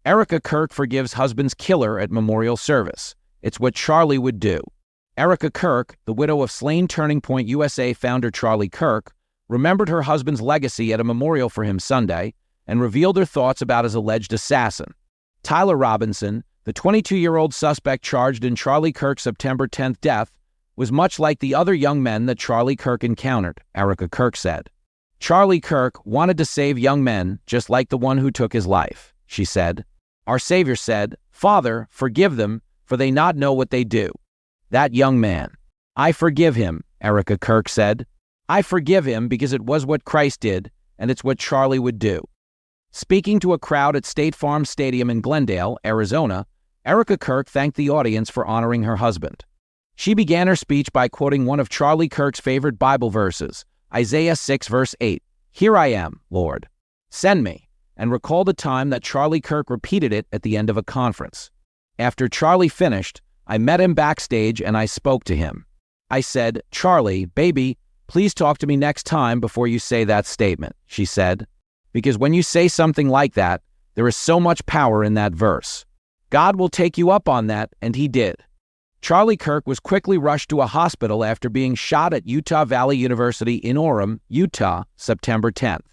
Erika Kirk forgives husband's killer at memorial service. It's what Charlie would do. Erika Kirk, the widow of slain Turning Point USA founder Charlie Kirk, remembered her husband's legacy at a memorial for him Sunday and revealed her thoughts about his alleged assassin. Tyler Robinson, the 22-year-old suspect charged in Charlie Kirk's September 10th death, was much like the other young men that Charlie Kirk encountered, Erika Kirk said. Charlie Kirk wanted to save young men just like the one who took his life, she said. Our Savior said, "Father, forgive them, for they not know what they do." That young man. I forgive him, Erika Kirk said. I forgive him because it was what Christ did, and it's what Charlie would do. Speaking to a crowd at State Farm Stadium in Glendale, Arizona, Erika Kirk thanked the audience for honoring her husband. She began her speech by quoting one of Charlie Kirk's favorite Bible verses, Isaiah 6 verse 8, "Here I am, Lord. Send me," and recalled a time that Charlie Kirk repeated it at the end of a conference. After Charlie finished, I met him backstage and I spoke to him. I said, "Charlie, baby, please talk to me next time before you say that statement," she said. Because when you say something like that, there is so much power in that verse. God will take you up on that, and he did. Charlie Kirk was quickly rushed to a hospital after being shot at Utah Valley University in Orem, Utah, September 10th.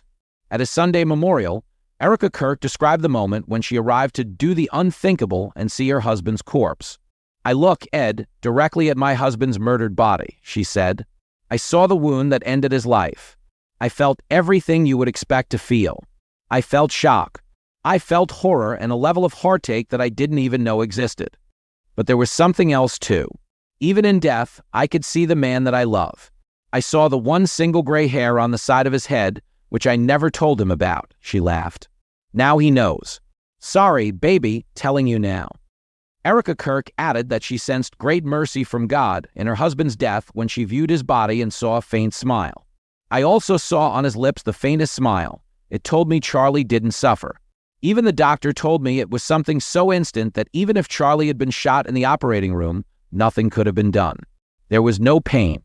At a Sunday memorial, Erika Kirk described the moment when she arrived to do the unthinkable and see her husband's corpse. "I look, Ed, directly at my husband's murdered body," she said. "I saw the wound that ended his life. I felt everything you would expect to feel. I felt shock. I felt horror and a level of heartache that I didn't even know existed. But there was something else too. Even in death, I could see the man that I love. I saw the one single gray hair on the side of his head, which I never told him about," she laughed. "Now he knows. Sorry, baby, telling you now." Erika Kirk added that she sensed great mercy from God in her husband's death when she viewed his body and saw a faint smile. "I also saw on his lips the faintest smile. It told me Charlie didn't suffer. Even the doctor told me it was something so instant that even if Charlie had been shot in the operating room, nothing could have been done. There was no pain."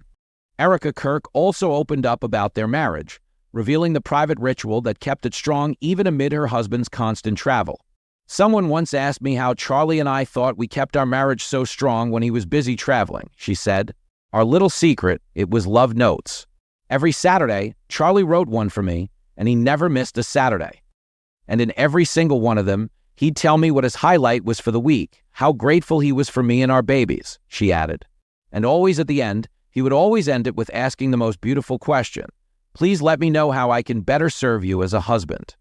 Erika Kirk also opened up about their marriage, revealing the private ritual that kept it strong even amid her husband's constant travel. "Someone once asked me how Charlie and I thought we kept our marriage so strong when he was busy traveling," she said. "Our little secret, it was love notes. Every Saturday, Charlie wrote one for me, and he never missed a Saturday. And in every single one of them, he'd tell me what his highlight was for the week, how grateful he was for me and our babies," she added. "And always at the end, he would always end it with asking the most beautiful question. Please let me know how I can better serve you as a husband."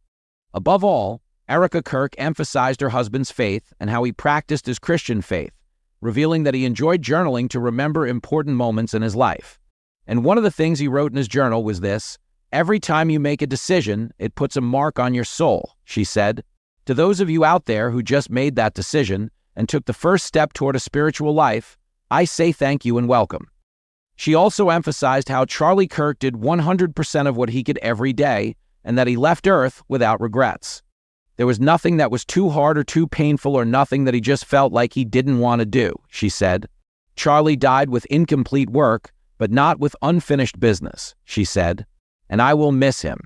Above all, Erika Kirk emphasized her husband's faith and how he practiced his Christian faith, revealing that he enjoyed journaling to remember important moments in his life. And one of the things he wrote in his journal was this: "Every time you make a decision, it puts a mark on your soul," she said. To those of you out there who just made that decision and took the first step toward a spiritual life, I say thank you and welcome. She also emphasized how Charlie Kirk did 100% of what he could every day and that he left Earth without regrets. There was nothing that was too hard or too painful or nothing that he just felt like he didn't want to do, she said. Charlie died with incomplete work, but not with unfinished business, she said. And I will miss him.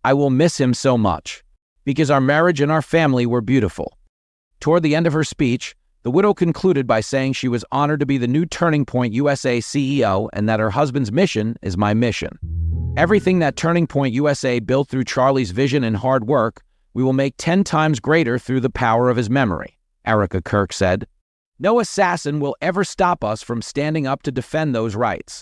I will miss him so much, because our marriage and our family were beautiful. Toward the end of her speech, the widow concluded by saying she was honored to be the new Turning Point USA CEO and that her husband's mission is my mission. Everything that Turning Point USA built through Charlie's vision and hard work, we will make 10 times greater through the power of his memory, Erika Kirk said. No assassin will ever stop us from standing up to defend those rights.